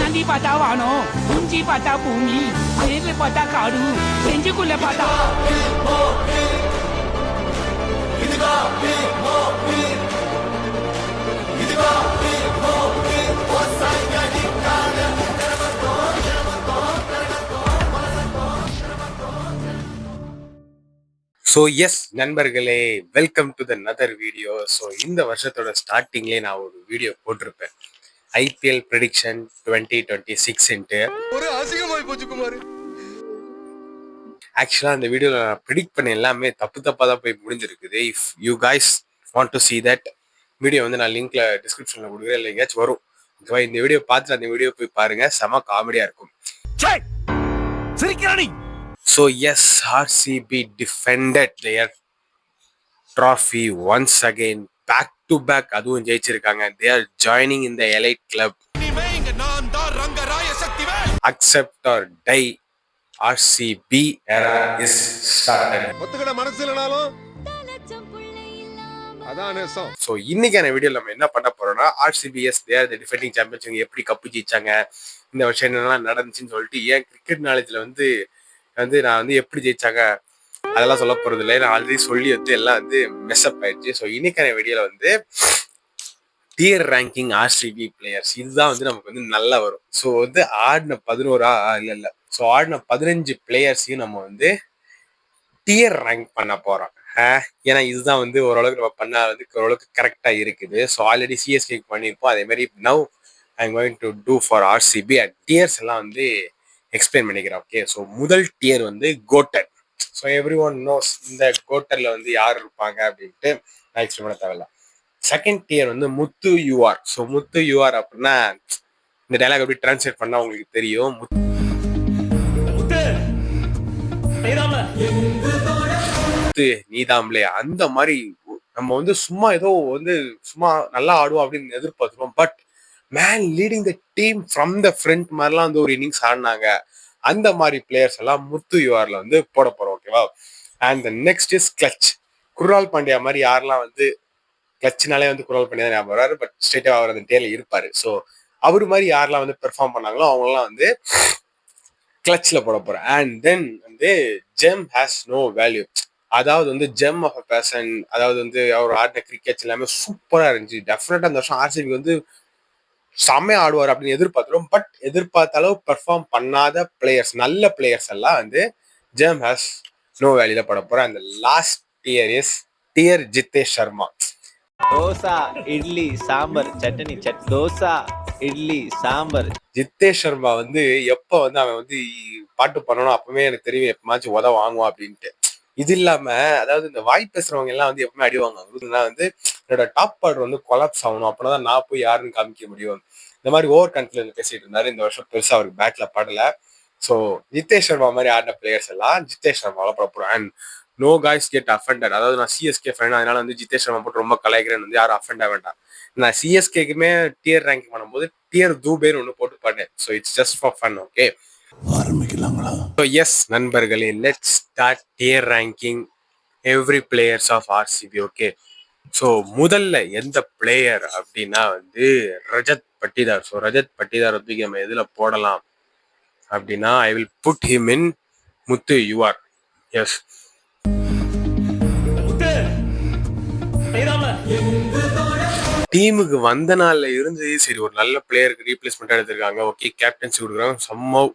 தாண்டி பார்த்தா வானம், குஞ்சி பார்த்தா பூமி, நேர்ல பார்த்தா காடு, நெஞ்சுக்குள்ள பார்த்தா ஸோ எஸ் நண்பர்களே, welcome to the another video. So இந்த வருஷத்தோட ஸ்டார்டிங்லேயே நான் ஒரு வீடியோ போட்டிருப்பேன், ஐபிஎல் ப்ரெடிக்ஷன் 2026. ஒரு அசிங்கமாய் போச்சு குமார். ஆக்சுவலாக அந்த வீடியோவில் நான் ப்ரிடிக்ட் பண்ண எல்லாமே தப்பாக தான் போய் முடிஞ்சிருக்குது. If you guys want to see that video வந்து நான் லிங்க்ல டிஸ்கிரிப்ஷனில் கொடுக்குறேன், இல்லை எங்கேயாச்சும் வரும். ஓகேவா? இந்த வீடியோ பார்த்துட்டு அந்த வீடியோ போய் பாருங்க, செம காமெடியாக இருக்கும். So yes, RCB defended their trophy once again, back to back. அதுவும் ஜெயிச்சிருக்காங்க. They are joining in the elite club. Accept or die, RCB era is started. ஒத்துக்கிட மனசு இல்லனாலும் அதான் நேசம். So இன்னைக்கான வீடியோல நம்ம என்ன பண்ண போறோம்னா, RCBS they are the defending champions. இவங்க எப்படி கப்பு ஜெயிச்சாங்க, இந்த வருஷம் என்னெல்லாம் நடந்துச்சுன்னு சொல்லிட்டு, ஏன் கிரிக்கெட் நாலேஜ்ல வந்து நான் வந்து எப்படி ஜெயிச்சாங்க அதெல்லாம் சொல்ல போறது இல்லை. நான் ஆல்ரெடி சொல்லி வந்து எல்லாம் வந்து மெஸ்அப் ஆயிடுச்சு. ஸோ இன்னைக்கான வீடியோல வந்து டியர் ரேங்கிங் RCB பிளேயர்ஸ், இதுதான் வந்து நமக்கு வந்து நல்லா வரும். ஸோ வந்து ஆடின 15 பிளேயர்ஸையும் நம்ம வந்து டியர் ரேங்க் பண்ண போறோம். ஏன்னா இதுதான் வந்து ஓரளவுக்கு நம்ம பண்ண வந்து ஓரளவுக்கு கரெக்டா இருக்குது. ஸோ ஆல்ரெடி சிஎஸ்கேக்கு பண்ணியிருப்போம். அதே மாதிரி now I am going to do for RCB. And tiers எல்லாம் வந்து எக்ஸ்பிளைன் பண்ணிக்கிறேன். ஓகே, ஸோ முதல் டியர் வந்து கோட்டர். ஸோ எவ்ரி ஒன் நோஸ் இந்த கோட்டர்ல வந்து யார் இருப்பாங்க அப்படின்ட்டு நான் எக்ஸ்பிளைன் பண்ண தேவையில்ல. செகண்ட் டியர் வந்து முத்து யூஆர். ஸோ முத்து யூஆர் அப்படின்னா இந்த டைலாக் எப்படி டிரான்ஸ்லேட் பண்ணா உங்களுக்கு தெரியும். முத்து நீதாம்லே, அந்த மாதிரி நம்ம வந்து சும்மா ஏதோ வந்து சும்மா நல்லா ஆடுவோம் அப்படின்னு எதிர்பார்த்துருவோம். But man leading the team from the front மாதிரிலாம் வந்து ஒரு இன்னிங்ஸ் ஆடினாங்க. அந்த மாதிரி பிளேயர்ஸ் எல்லாம் முத்து யூஆர்ல வந்து போட போறோம். ஓகேவா? And the next is clutch. குர்ரால் பாண்டியா மாதிரி யாரெல்லாம் வந்து கிளச்னாலே வந்து குர்ரால் பாண்டியா தான் ஞாபகம் வராரு, பட் ஸ்ட்ரெயிட்டா அவர் அந்த டேல இருப்பாரு. ஸோ அவரு மாதிரி யாரெல்லாம் வந்து பெர்ஃபார்ம் பண்ணாங்களோ அவங்கெல்லாம் வந்து கிளச்ல போட போறேன். அண்ட் தென் வந்து ஜெம் ஹேஸ் நோ வேல்யூ. அதாவது வந்து ஜெம் ஆஃப் அ பர்சன், அதாவது வந்து அவர் ஆடின கிரிக்கெட்ஸ் எல்லாமே சூப்பரா இருந்துச்சு. டெஃபினட்டா அந்த வருஷம் RCB வந்து செம்மையா ஆடுவார் அப்படின்னு எதிர்பார்த்துரும். பட் எதிர்பார்த்த அளவு பெர்ஃபார்ம் பண்ணாத பிளேயர்ஸ், நல்ல பிளேயர்ஸ் எல்லாம் வந்து ஜெம் ஹேஸ் நோ வேல்யூல பட போறேன். அந்த last dear is dear Jitesh Sharma. Dosa idli sambar chutney dosa idli sambar. Jitesh Sharma வந்து எப்ப வந்து அவன் வந்து பாட்டு பண்ணணும் அப்பவே எனக்கு தெரியும் எப்பமாச்சும் உத வாங்குவான் அப்படின்ட்டு. இது இல்லாம அதாவது இந்த வாய் பேசுறவங்க எல்லாம் வந்து எப்பவுமே அடிவாங்க. வந்து என்னோட டாப் பாட் வந்து கொலாப்ஸ் ஆகணும், அப்படின்னா நான் போய் யாருன்னு காமிக்க முடியும். இந்த மாதிரி ஓவர் கான்ஃபிடன்ஸ் பேசிட்டு இருந்தாரு. இந்த வருஷம் பெருசா அவருக்கு பேட்ல படல. ஸோ ஜித்தேஷ் சர்மா மாதிரி ஆடின பிளேயர்ஸ் எல்லாம் ஜித்தேஷ் சர்மால போறோம். And no guys get offended. அதாவது நான் சிஎஸ்கே ஃபேன், அதனால வந்து ஜித்தேஷ் சர்மா போட்டு ரொம்ப கலாய்க்கிறேன்னு வந்து யாரும் அஃபெண்ட் ஆக வேண்டாம். நான் சிஎஸ்கேக்குமே டியர் ரேங்கிங் பண்ணும்போது டியர் தூபேர் ஒன்று போட்டு பண்ணேன். So it's just for fun. Okay, ஆரம்பிக்கலாங்களா? ஸோ எஸ் நண்பர்களே, let's start tier ranking every players of RCB. Okay, so முதல்ல எந்த பிளேயர் அப்படின்னா வந்து ரஜத் பட்டிதார். ஸோ ரஜத் பட்டிதார் வந்து நம்ம எதுல போடலாம் அப்படின்னா I will put him in முத்து யூஆர். எஸ், டீமுக்கு வந்த நாள்ல இருந்து சரி ஒரு நல்ல பிளேயருக்கு ரீப்ளேஸ்மெண்ட் எடுத்திருக்காங்க. ஓகே, கேப்டன்சி கொடுக்குறாங்க. சம்மவ்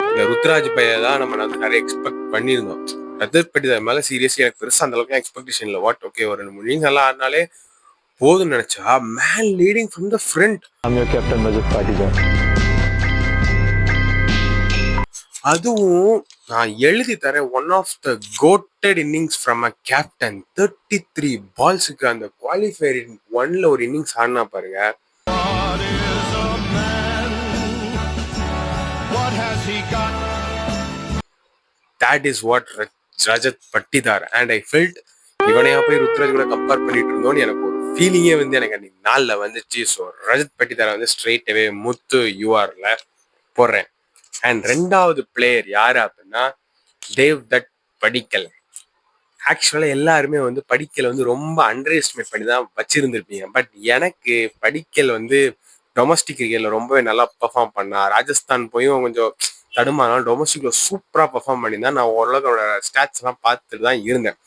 இந்த ருத்ராஜ் பையா தான் நம்ம வந்து நிறைய எக்ஸ்பெக்ட் பண்ணியிருந்தோம். ரஜத் பட்டிதார் மேல சீரியஸா எனக்கு பெருசா அந்த அளவுக்கு எக்ஸ்பெக்டேஷன் இல்லை. வாட் ஓகே, ஒரு 2 3 இன்னிங்ஸ் நல்லா ஆடினாலே போதும்னு நினைச்சா man leading from the front. Captain Rajat Patidar. அதுவும் நான் எழுதி தரேன், one of the goated innings from a captain. 33 பால்ஸுக்கு அந்த குவாலிஃபயர் 1ல ஒரு இன்னிங்ஸ் ஆடினா பாருங்க. That is what Rajat Patidar. And I felt இவனையா போய் ருத்ராஜ் கூட கம்பேர் பண்ணிட்டு இருந்தோம்னு எனக்கு ஒரு ஃபீலிங்கே வந்து எனக்கு அன்னைக்கு நாள்ல வந்துச்சு. ஸோ ரஜத் பட்டிதாரை வந்து ஸ்ட்ரெயிட் அவே முத்து யூஆர்ல போடுறேன். அண்ட் ரெண்டாவது பிளேயர் யாரு அப்படின்னா தேவ் தட் படிக்கல். ஆக்சுவலா எல்லாருமே வந்து படிக்கல் வந்து ரொம்ப அண்டர் எஸ்டிமேட் பண்ணி தான் வச்சிருந்திருப்பீங்க. பட் எனக்கு படிக்கல் வந்து டொமஸ்டிக் கிரிக்கெட்ல ரொம்பவே நல்லா பெர்ஃபார்ம் பண்ணா. ராஜஸ்தான் போயும் கொஞ்சம் தடுமாறினாலும் டொமஸ்டிக்ல சூப்பரா பெர்ஃபார்ம் பண்ணியிருந்தா. நான் ஓரளவுக்கு அவரோட ஸ்டாட்ஸ் எல்லாம் பார்த்துட்டு தான் இருந்தேன்.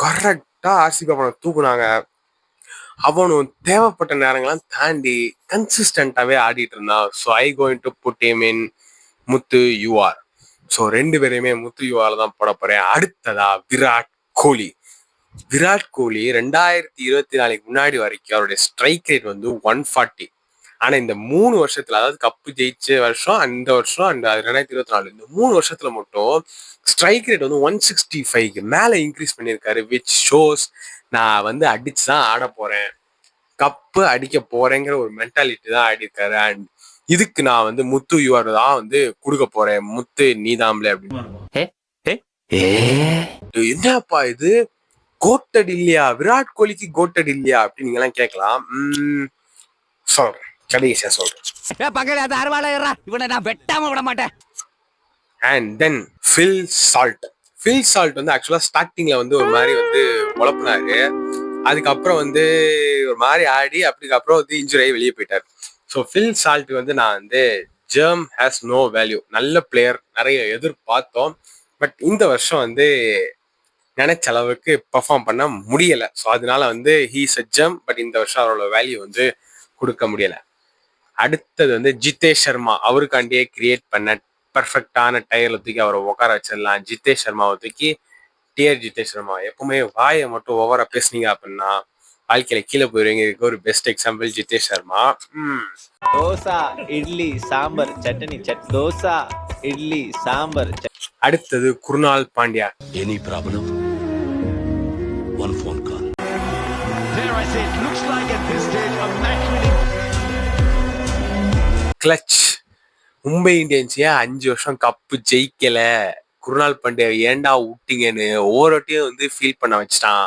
கரெக்டா ஆர்சிபி அவனை தூக்குனாங்க. அவனும் தேவைப்பட்ட நேரங்கள்லாம் தாண்டி கன்சிஸ்டன்டாவே ஆடிட்டு இருந்தான். So I going to put him in முத்து யூஆர். ஸோ 2 பேரையுமே முத்து யூஆர் தான் போட போறேன். அடுத்ததா விராட் கோலி. விராட் கோலி 2024 முன்னாடி வரைக்கும் அவருடைய ஸ்ட்ரைக் ரேட் வந்து 140. ஆனா இந்த 3 வருஷத்துல, அதாவது கப்பு ஜெயிச்ச வருஷம், அந்த வருஷம் அண்ட் 2024, இந்த 3 வருஷத்துல மட்டும் ஸ்ட்ரைக் ரேட் வந்து 165க்கு மேல இன்க்ரீஸ் பண்ணியிருக்காரு. விச் ஷோஸ் நான் வந்து அடிச்சுதான் ஆட போறேன், கப்பு அடிக்க போறேங்கிற ஒரு மென்டாலிட்டி தான் ஆடி இருக்காரு. அண்ட் இதுக்கு நான் வந்து முத்து யூஆர் தான் வந்து கொடுக்க போறேன். முத்து நீதாம்ல அப்படின்னு. என்னப்பா இது கோட்டட் இல்லையா, விராட் கோலிக்கு கோட்டட் இல்லையா அப்படின்னு நீங்க எல்லாம் கேட்கலாம். சொல்றேன், கடைசியா சொல்றேன். இவனை நான் வெட்டாம விட மாட்டேன். அண்ட் தென் ஃபில் சால்ட் வந்து ஆக்சுவலா ஸ்டார்டிங்ல வந்து ஒரு மாதிரி வந்து உழப்புனாரு. அதுக்கப்புறம் வந்து ஒரு மாதிரி ஆடி அதுக்கப்புறம் வந்து இன்ஜுரி ஆகி வெளியே போயிட்டார். ஸோ ஃபில் சால்ட் வந்து நான் வந்து ஜெர்ம் ஹேஸ் நோ வேல்யூ, நல்ல பிளேயர், நிறைய எதிர்பார்த்தோம். பட் இந்த வருஷம் வந்து நினைச்ச அளவுக்கு பெர்ஃபார்ம் பண்ண முடியல. ஸோ அதனால வந்து ஹீஸ் அ ஜெம். பட் இந்த வருஷம் அவரோட வேல்யூ வந்து கொடுக்க முடியல. அடுத்தது வந்து ஜிதேஷ் சர்மா. அவருக்காண்டியே கிரியேட் பண்ண பர்ஃபெக்டான டயர்ல தூக்கி அவரை உட்கார வச்சிடலாம். ஜிதேஷ் சர்மாவை தூக்கி ஜிதேஷ் சர்மா. எப்பவுமே வாயை மட்டும் ஓவரா பேசுனீங்க அப்படின்னா வாழ்க்கையில கீழே போயிருவீங்க. இதுக்கு ஒரு பெஸ்ட் எக்ஸாம்பிள் ஜிதேஷ் சர்மா. தோசா இட்லி சாம்பார் சட்னி தோசா இட்லி சாம்பார். அடுத்தது Krunal Pandya. Any problem? One phone call. There I say, it looks like at this stage a match winning. Clutch. Mumbai Indians ஏன் 5 வருஷம் கப்பு ஜெயிக்கல, குருணால் பாண்டியா ஏன்டா விட்டீங்கன்னு ஒவ்வொருட்டையும் வந்து ஃபீல் பண்ண வச்சுட்டான்.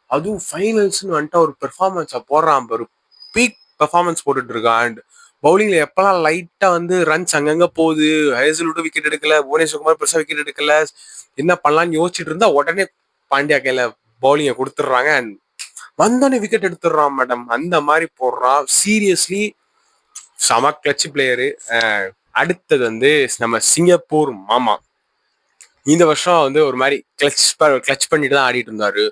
அதுவும் ஃபைனல்ஸ்னு வந்துட்டு ஒரு பெர்ஃபார்மன்ஸை போடுறான், ஒரு பீக் பெர்ஃபார்மன்ஸ் போட்டுட்டு இருக்கான். அண்ட் பவுலிங்ல எப்பெல்லாம் லைட்டா வந்து ரன்ஸ் அங்கங்க போகுது, ஹேசல்வுட் விக்கெட் எடுக்கல, புவனேஸ்வர் குமார் பெருசா விக்கெட் எடுக்கல, என்ன பண்ணலாம்னு யோசிச்சுட்டு இருந்தா உடனே பாண்டியா கையில பவுலிங்கை கொடுத்துடுறாங்க. அண்ட் வந்தோடனே விக்கெட் எடுத்துடுறான் மேடம். அந்த மாதிரி போடுறான். சீரியஸ்லி செம கிளச் பிளேயரு. அடுத்தது வந்து நம்ம சிங்கப்பூர் மாமா. இந்த வருஷம் வந்து ஒரு மாதிரி கிளச் பண்ணிட்டு தான் ஆடிட்டு இருந்தாரு.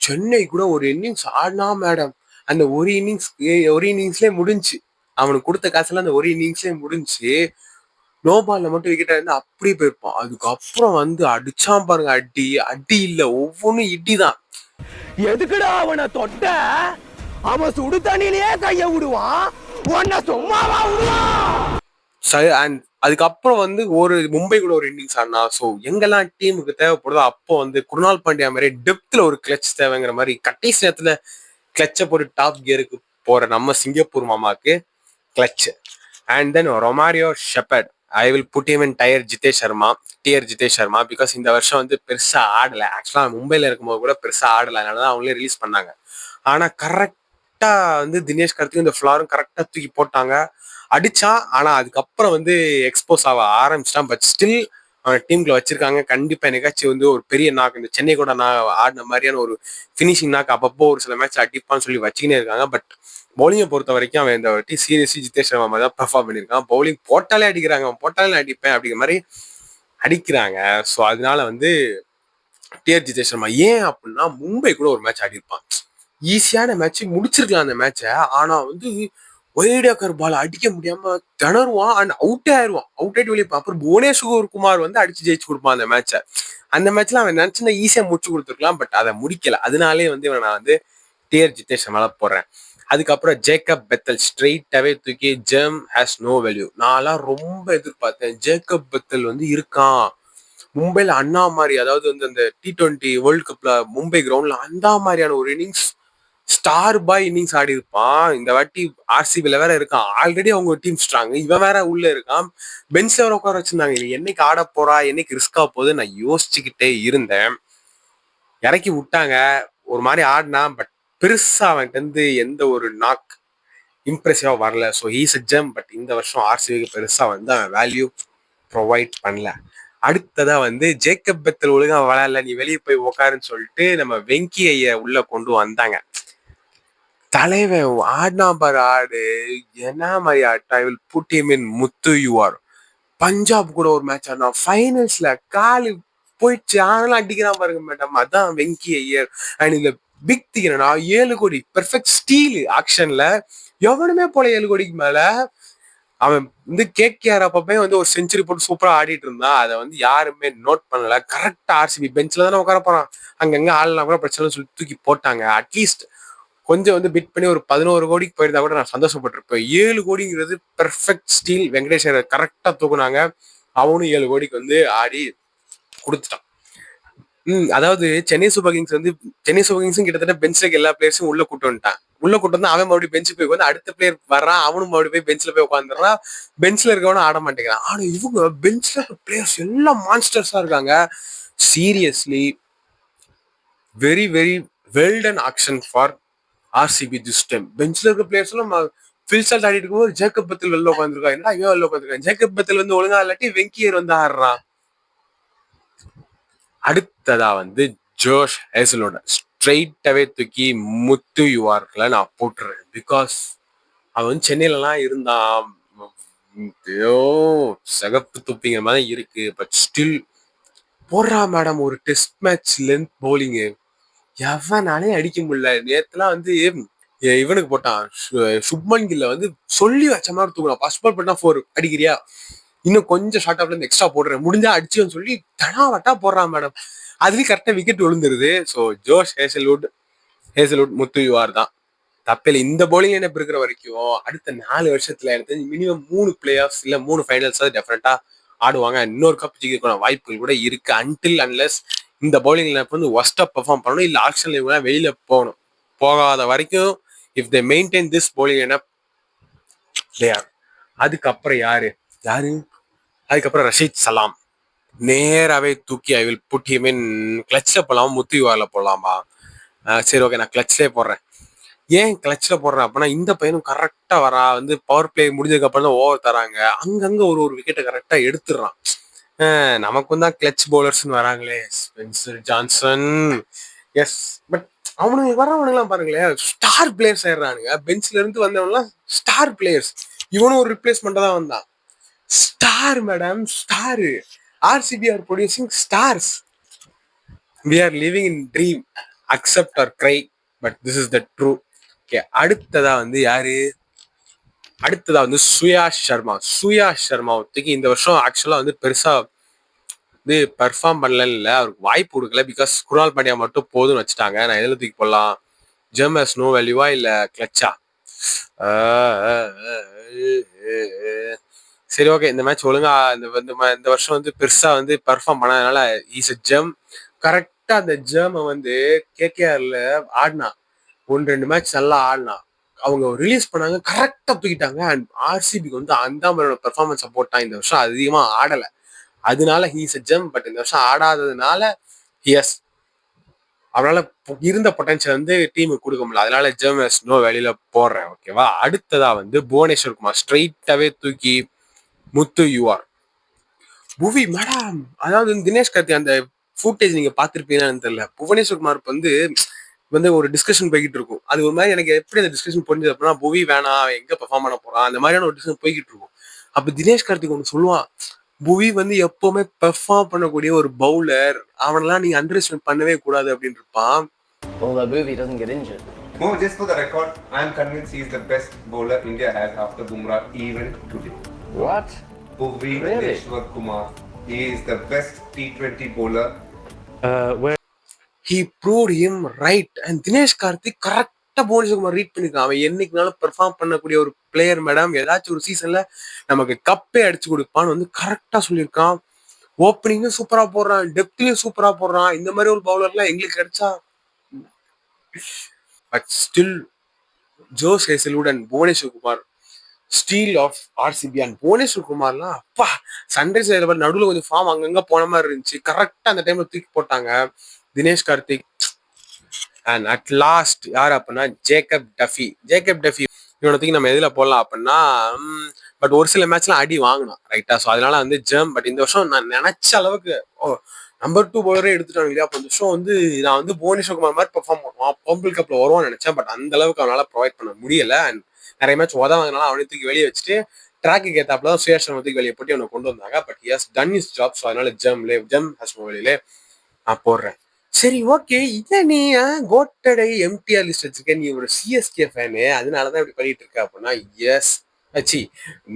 சென்னை கூட ஒரு இன்னிங்ஸ் ஆடினா மேடம், அந்த ஒரு இன்னிங்ஸ்லேயே முடிஞ்சு, அவனுக்கு கொடுத்த காசுல அந்த ஒரு இன்னிங்ஸ்லேயே முடிஞ்சு. நோ பால்ல மட்டும் விக்கெட் இருந்தா அப்படியே போயிருப்பான். அதுக்கப்புறம் வந்து அடிச்சான் பாருங்க, அடி இல்ல, ஒவ்வொன்றும் இடிதான். எதுக்குடா அவனை தொட்ட? அவன் சுடு தண்ணியிலேயே கைய விடுவான், உன்னை சும்மாவா விடுவான்? அண்ட் அதுக்கப்புறம் வந்து ஒரு மும்பை கூட ஒரு இன்னிங்ஸ் ஆடினா. ஸோ எங்கெல்லாம் டீமுக்கு தேவைப்படுதோ அப்போ வந்து குருணால் பாண்டியா மாதிரி டெப்த்ல ஒரு கிளச் தேவைங்கிற மாதிரி கடைசி நேரத்துல கிளச்சை போட்டு டாப் கியருக்கு போற நம்ம சிங்கப்பூர் மாமாக்கு clutch. And then Romario Shepherd. I will put him in Jitesh Sharma because இந்த வருஷம் வந்து பெருசா ஆடல. ஆக்சுவலா மும்பைல இருக்கும்போது கூட பெருசா ஆடல, அதனாலதான் அவங்களே ரிலீஸ் பண்ணாங்க. ஆனா கரெக்டா வந்து தினேஷ் கார்த்திக் இந்த ஃபிளாரும் கரெக்டா தூக்கி போட்டாங்க, அடிச்சான். ஆனா அதுக்கப்புறம் வந்து எக்ஸ்போஸ் ஆக ஆரம்பிச்சிட்டான். பட் ஸ்டில் அவன் டீம்ல வச்சிருக்காங்க. கண்டிப்பா என்னைக்காச்சும் வந்து ஒரு பெரிய நாக்கு, இந்த சென்னை கூட நான் ஆடின மாதிரியான ஒரு ஃபினிஷிங் நாக்கு அப்பப்போ ஒரு சில மேட்ச் அடிப்பான்னு சொல்லி வச்சுக்கினே இருக்காங்க. பட் பவுலிங்கை பொறுத்த வரைக்கும் அவன் இந்த வாட்டி சீரியஸ்லி ஜிதேஷ் சர்மா மாதிரி தான் பெர்ஃபார்ம் பண்ணியிருக்கான். பவுலிங் போட்டாலே அடிக்கிறாங்க, அவன் போட்டாலே அடிப்பேன் அப்படிங்கிற மாதிரி அடிக்கிறாங்க. ஸோ அதனால வந்து ஜிதேஷ் சர்மா. ஏன் அப்படின்னா மும்பை கூட ஒரு மேட்ச் ஆடிருப்பான், ஈஸியான மேட்ச் முடிச்சிருக்கலாம் அந்த மேட்சை. ஆனா வந்து ஒய்டாக்கர் பால் அடிக்க முடியாம திணறுவான் அண்ட் அவுட் ஆயிட்டு வெளியே. அப்புறம் புவனேஸ்வர் குமார் வந்து அடிச்சு ஜெயிச்சு கொடுப்பான் அந்த மேட்சை. அந்த மேட்ச்ல அவன் நினைச்சுன்னா ஈஸியா முடிச்சு கொடுத்துருக்கலாம், பட் அதை முடிக்கல. அதனாலே வந்து இவன் நான் வந்து ஜிதேஷ் சர்மால போடுறேன். அதுக்கப்புறம் ஜேக்கப் பெத்தல் ஸ்ட்ரெயிட்டாவே தூக்கி ஜெம் ஹேஸ் நோ வேல்யூ. நான்லாம் ரொம்ப எதிர்பார்த்தேன், ஜேக்கப் பெத்தல் வந்து இருக்கான் மும்பைல அண்ணா மாதிரி, அதாவது வந்து அந்த T20 வேர்ல்ட் கப்ல மும்பை கிரவுண்ட்ல அந்த மாதிரியான ஒரு இன்னிங்ஸ், ஸ்டார் பாய் இன்னிங்ஸ் ஆடி இருப்பான். இந்த வாட்டி ஆர்சிபில வேற இருக்கான், ஆல்ரெடி அவங்க டீம் ஸ்ட்ராங், இவன் வேற உள்ள இருக்கான். பெஞ்ச்ல வேற உட்கார வச்சிருந்தாங்க. என்னைக்கு ஆட போறா, என்னைக்கு ரிஸ்கா போகுது நான் யோசிச்சுக்கிட்டே இருந்தேன். இறக்கி விட்டாங்க, ஒரு மாதிரி ஆடினா. பட் பெருசா அவன்கிட்ட இருந்து எந்த ஒரு நாக் இம்ப்ரெசிவா வரல. So he's a GeM. But இந்த வருஷம் ஆர்சிபிக்கு பெருசா வந்து அவன் வேல்யூ ப்ரொவைட் பண்ணல. அடுத்ததா வந்து ஜேக்கப் பெத்தல் ஒழுங்கா விளையாடல, நீ வெளியே போய் உக்காருன்னு சொல்லிட்டு நம்ம வெங்கி ஐயா உள்ள கொண்டு வந்தாங்க. தலைவன் ஆடினா பாரு ஆடு, என்ன மாதிரி ஆட்டா. I will put him in முத்து யூஆர். பஞ்சாப் கூட ஒரு மேட்ச் ஆடினா ஃபைனல்ஸ்ல காலு போயிடுச்சு, ஆனாலும் அடிக்கிறான் பாருங்க மேடம். அதான் வெங்கி ஐயர். அண்ட் இந்த பிக் திங்கிறனா 7 கோடி பெர்ஃபெக்ட் ஸ்டீல் ஆக்ஷன்ல எவனுமே போல 7 கோடிக்கு மேல. அவன் வந்து கேகேஆர் அப்பப்பே வந்து ஒரு செஞ்சுரி போட்டு சூப்பரா ஆடிட்டு இருந்தான். அதை வந்து யாருமே நோட் பண்ணல. கரெக்டா ஆர்சிபி பெஞ்ச்ல தானே உட்கார போறான், அங்கங்க ஆள்லாம் கூட பிரச்சனை சொல்லி தூக்கி போட்டாங்க. அட்லீஸ்ட் கொஞ்சம் வந்து பிட் பண்ணி ஒரு 11 கோடிக்கு போயிருந்தா கூட நான் சந்தோஷப்பட்டிருப்பேன். 7 கோடிங்கிறது பெர்ஃபெக்ட் ஸ்டீல். வெங்கடேஸ்வர கரெக்டா தூக்குனாங்க. அவனும் 7 கோடிக்கு வந்து ஆடி கொடுத்துட்டான். அதாவது சென்னை சூப்பர் கிங்ஸும் கிட்டத்தட்ட பெஞ்ச்ல எல்லா பிளேயர்ஸும் உள்ள கூட்டு வந்துட்டான். உள்ள கூட்டு வந்து அவன் மறுபடியும் பெஞ்சு போய் வந்து அடுத்த பிளேயர் வர்றான், அவனும் மறுபடியும் போய் பெஞ்ச்ல போய் உட்காந்துறான். பெஞ்ச்ல இருக்கவனும் ஆட மாட்டேங்கிறான். ஆனா இவங்க பெஞ்ச்ல பிளேயர்ஸ் எல்லாம் மான்ஸ்டர்ஸா இருக்காங்க. Seriously very very well done action for RCB this time. பெஞ்ச்ல இருக்க பிளேயர்ஸ் எல்லாம் ஃபில்சால்ட் ஆடிட்டு இருக்கும்போது ஜேக்கப் பத்தில் வெளில உட்காந்துருக்கான். என்னடா இவன் வெளில உட்காந்துருக்கான், ஜேக்கப் பத்தில் வந்து ஒழுங்கா இல்லாட்டி வெங்கியர் வந்து ஆடுறான். அடுத்ததா வந்து ஜோஷ் ஹேசலோட ஸ்ட்ரெயிட்டாவே தூக்கி முத்து யூஆர்ல நான் போட்டுறேன். பிகாஸ் அவன் சென்னையிலலாம் இருந்தான், சிகப்பு துப்பிங்கிற மாதிரி இருக்கு. பட் ஸ்டில் போடுறா மேடம் ஒரு டெஸ்ட் மேட்ச் லென்த் பவுலிங்கு எவனாலே அடிக்க முடியல. நேத்துலாம் வந்து இவனுக்கு போட்டான், சுப்மன் கில்ல வந்து சொல்லி வச்ச மாதிரி தூக்கலாம். ஃபர்ஸ்ட் பால் பண்ணா 4 அடிக்கிறியா, இன்னும் கொஞ்சம் ஷார்ட் ஆஃப்ல இருந்து எக்ஸ்ட்ரா போடுறேன், முடிஞ்சா அடிச்சுன்னு சொல்லி தனாவட்டா போடுறான் மேடம். அதுலயும் கரெக்டா விக்கெட் விழுந்துருது. ஸோ ஜோஷ் ஹேசல்வுட் முத்து யூஆர் தான் தப்பில்லை. இந்த பவுலிங் என்ன இருக்கிற வரைக்கும் அடுத்த 4 வருஷத்துல எனக்கு தெரிஞ்சு மினிமம் 3 பிளே ஆஃப்ஸ் இல்ல 3 ஃபைனல்ஸ் டெஃபினட்டா ஆடுவாங்க. இன்னொரு கப் ஜெயிக்கிறதுக்கான வாய்ப்புகள் கூட இருக்கு. அன்டில் அன்லெஸ் இந்த பவுலிங்ல வந்து ஒஸ்டா பெர்ஃபார்ம் பண்ணணும், இல்ல ஆக்ஷன்ல வெளியில போகணும். போகாத வரைக்கும் if they maintain this bowling என்ன அதுக்கப்புறம் யாரு அதுக்கப்புறம் ரஷீத் சலாம் நேராவே தூக்கி I will put him in கிளச்ல போடலாமா முத்து யூஆர்ல போடலாமா? சரி ஓகே, நான் கிளச்லேயே போடுறேன். ஏன் கிளச்ல போடுறேன் அப்படின்னா இந்த பையனும் கரெக்டா வரா. வந்து பவர் பிளே முடிஞ்சதுக்கு அப்புறம் தான் ஓவர் தராங்க. அங்கங்க ஒரு விக்கெட்டை கரெக்டா எடுத்துடுறான். நமக்கும் தான் கிளச் பவுலர்ஸ்ன்னு வராங்களே, ஸ்பென்சர் ஜான்சன். எஸ், பட் அவனுக்கு வரவனுங்களாம் பாருங்களேன் ஸ்டார் பிளேயர்ஸ் ஆயிடுறானுங்க. பெஞ்ச்ல இருந்து வந்தவன்லாம் ஸ்டார் பிளேயர்ஸ். இவனும் ஒரு ரிப்ளேஸ்மெண்ட் தான் வந்தான். Star madam, star. RCB are producing stars. We are living in dream. Accept or cry, but this is the true. Okay, அடுத்ததா வந்து யாரு? அடுத்ததா வந்து சுயாஷ் சர்மா ஒத்துக்கு இந்த வருஷம் ஆக்சுவலா வந்து பெருசா வந்து பெர்ஃபார்ம் பண்ணல. இல்ல அவருக்கு வாய்ப்பு கொடுக்கல. பிகாஸ் குரால் பாண்டியா மட்டும் போதும்னு வச்சுட்டாங்க. நான் எதில் தூக்கி போடலாம்? ஜெம்எஸ் நோ வேல்யூவா இல்ல கிளச்சா? சரி ஓகே, இந்த மேட்ச் ஒழுங்கா இந்த வருஷம் வந்து பெருசா வந்து பெர்ஃபார்ம் பண்ணதுனால இஸ் அ ஜெம். கரெக்டா அந்த ஜெர்மை வந்து கேகேஆர்ல ஆடினா 1-2 மேட்ச் நல்லா ஆடினா அவங்க ரிலீஸ் பண்ணாங்க, கரெக்டா தூக்கிட்டாங்க. அண்ட் ஆர்சிபிக்கு வந்து அந்த மாதிரியோட பெர்ஃபார்மன்ஸை போட்டான். இந்த வருஷம் அதிகமா ஆடல, அதனால ஹீஸ் அ ஜெம். பட் இந்த வருஷம் ஆடாததுனால எஸ் அவனால இருந்த பொட்டன்ஷியல் வந்து டீமுக்கு கொடுக்க முடியல. அதனால ஜெம்எஸ் நோ வெளியில போடுறேன். ஓகேவா? அடுத்ததா வந்து புவனேஸ்வர் குமார் ஸ்ட்ரெயிட்டாவே தூக்கி முத்து யூஆர். புவி மேடம், அதாவது தினேஷ் கார்த்தி அந்த ஃபுட்டேஜ் நீங்க பாத்திருப்பீங்கன்னு தெரியல. புவனேஸ்வர் குமார் வந்து ஒரு டிஸ்கஷன் போய்கிட்டு இருக்கும். அது ஒரு மாதிரி எனக்கு எப்படி அந்த டிஸ்கஷன் புரிஞ்சது அப்படின்னா, புவி வேணாம் எங்க பெர்ஃபார்ம் பண்ண போறான் அந்த மாதிரியான ஒரு டிஸ்கஷன் போய்கிட்டு இருக்கும். அப்ப தினேஷ் கார்த்திக் ஒன்று சொல்லுவான், புவி வந்து எப்பவுமே பெர்ஃபார்ம் பண்ணக்கூடிய ஒரு பவுலர், அவனெல்லாம் நீங்க அண்டர் எஸ்டிமேட் பண்ணவே கூடாது அப்படின்னு இருப்பான். Although Bhuvi doesn't get injured. No, just for the record, I am convinced he is the best bowler India has after Bumrah even today. What? Bhuvneshwar Kumar. He is the best T20 bowler. He proved him right. And Dinesh Karthik கரெக்டா Bhubaneswar Kumar read பண்ணிருக்கான். அவன் என்னைக்குனாலும் perform பண்ணக்கூடிய ஒரு player madam. ஏதாச்சும் ஒரு சீசன்ல நமக்கு கப்பே அடிச்சு கொடுப்பான்னு வந்து கரெக்டா சொல்லியிருக்கான். ஓப்பனிங்கும் சூப்பரா போடுறான், டெப்த்லயும் சூப்பரா போடுறான். இந்த மாதிரி ஒரு பவுலர்லாம் எங்களுக்கு கிடைச்சா. But still Josh Hazlewood and Bhuvneshwar Kumar steal of RCB. And Bhuvneshwar குமார்லாம் அப்பா சன்ரைஸ் நடுவில் கொஞ்சம் ஃபார்ம் அங்கங்க போன மாதிரி இருந்துச்சு. கரெக்டா அந்த டைம்ல தூக்கி போட்டாங்க Dinesh Karthik. And at last யார் அப்படின்னா ஜேக்கப் டஃபி. இவனை தூக்கி நம்ம எதுல போடலாம் அப்படின்னா, பட் ஒரு சில மேட்ச்லாம் அடி வாங்கினான் ரைட்டா. ஸோ அதனால வந்து ஜெம். பட் இந்த வருஷம் நான் நினைச்ச அளவுக்கு நம்பர் 2 பவுலரே எடுத்துட்டாங்க இல்லையா. அப்போ இந்த ஷோ வந்து நான் வந்து புவனேஸ்வர் குமார் மாதிரி பெர்ஃபார்ம் பண்ணுவான், பம்பிள் கப்ல வருவான்னு நினைச்சேன். பட் அந்த அளவுக்கு அவனால ப்ரொவைட் பண்ண முடியல. அண்ட் நிறைய மேட்ச் உதவாதனால அவனை தூக்கி வெளியே வச்சுட்டு ட்ராக்கு ஏத்தாப்புல தான் சுயேஷ் தூக்கி வெளியே போட்டு அவனை கொண்டு வந்தாங்க. But he has done his job. So அதனால ஜெம் ஹஸ் மொபைலே நான் போடுறேன். சரி, ஓகே, இதை நீ கோட்டடை எம்டிஆர் லிஸ்ட் வச்சிருக்கேன், நீ ஒரு சிஎஸ்கே ஃபேனு, அதனாலதான் இப்படி பண்ணிட்டு இருக்க அப்படின்னா எஸ் அச்சி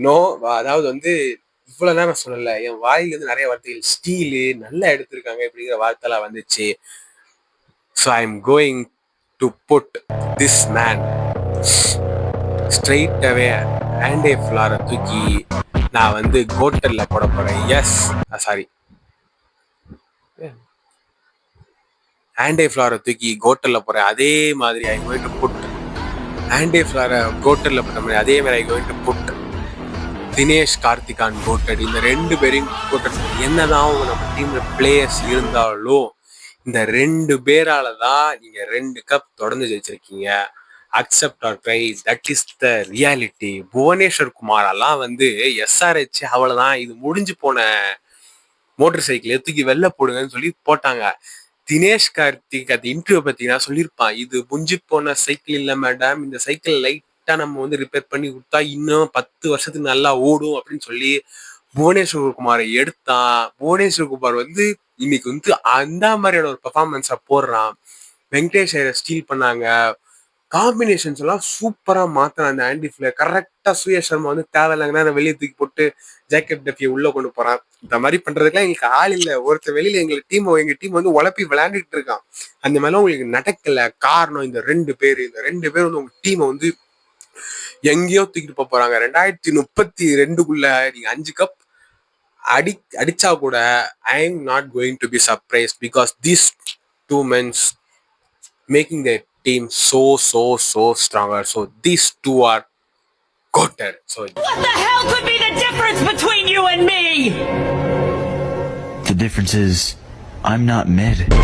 நோ. அதாவது வந்து இவ்வளவு நேரம் நான் சொல்லல, என் வாயில வந்து நிறைய வார்த்தைகள் ஸ்டீலு நல்லா எடுத்திருக்காங்க இப்படிங்கிற வார்த்தைலாம் வந்துச்சு. So I am going to put this man straight away Andy ஃபிளாரை தூக்கி நான் வந்து கோட்டல்ல போட போறேன். எஸ், சாரி, ஆண்டே ஃபிளாரை தூக்கி கோட்டல்ல போறேன். அதே மாதிரி ஐ கோயிங் டு புட் ஆண்டே ஃபிளாரை கோட்டல்ல போட்ட மாதிரி அதே மாதிரி I going to put Dinesh கார்த்திகான் கோட்டட். இந்த 2 பேரையும் கோட்டட். என்னதான் நம்ம டீம்ல பிளேயர்ஸ் இருந்தாலும் இந்த 2 பேரால தான் நீங்க 2 கப் தொடர்ந்து ஜெயிச்சிருக்கீங்க. Accept or try, that is the reality. Bhuvneshwar குமாரெல்லாம் வந்து எஸ்ஆர்ஹெச் அவ்வளவுதான், இது முடிஞ்சு போன மோட்டர் சைக்கிள் தூக்கி வெளில போடுங்கன்னு சொல்லி போட்டாங்க. தினேஷ் கார்த்திக் அந்த இன்டர்வியூ பார்த்தீங்கன்னா சொல்லியிருப்பான், இது புஞ்சி போன சைக்கிள் இல்லை மேடம், இந்த சைக்கிள் லைட்டா நம்ம வந்து ரிப்பேர் பண்ணி கொடுத்தா இன்னும் 10 வருஷத்துக்கு நல்லா ஓடும் அப்படின்னு சொல்லி புவனேஸ்வர் குமாரை எடுத்தான். புவனேஸ்வர் குமார் வந்து இன்னைக்கு வந்து அந்த மாதிரியான ஒரு பெர்ஃபார்மன்ஸை போடுறான். வெங்கடேஷ் ஐயரை ஸ்டீல் பண்ணாங்க. காம்பினேஷன்ஸ் எல்லாம் சூப்பரா மாத்தின அந்த ஆண்டி ஃபிளேர் கரெக்டா. சுயேஷ் சர்மா வந்து தேவையில்லைங்கன்னா வெளியே தூக்கி போட்டு ஜேக்கப் டெஃபியை உள்ள கொண்டு போறான். இந்த மாதிரி பண்றதுக்குலாம் எங்களுக்கு ஆள் இல்லை. ஒருத்தர் வெளியில எங்க டீம் வந்து உழப்பி விளையாண்டுட்டு இருக்கான். அந்த மாதிரிலாம் உங்களுக்கு நடக்கல. காரணம் இந்த 2 பேர். இந்த 2 பேர் வந்து உங்க டீமை வந்து எங்கேயோ தூக்கிட்டு போறாங்க. 2032க்குள்ள நீங்க 5 கப் அடிச்சா கூட I am not going to be surprise because these 2 men making their team so stronger. So these 2 are goated. So what the hell could be the difference between you and me? The difference is I'm not mid.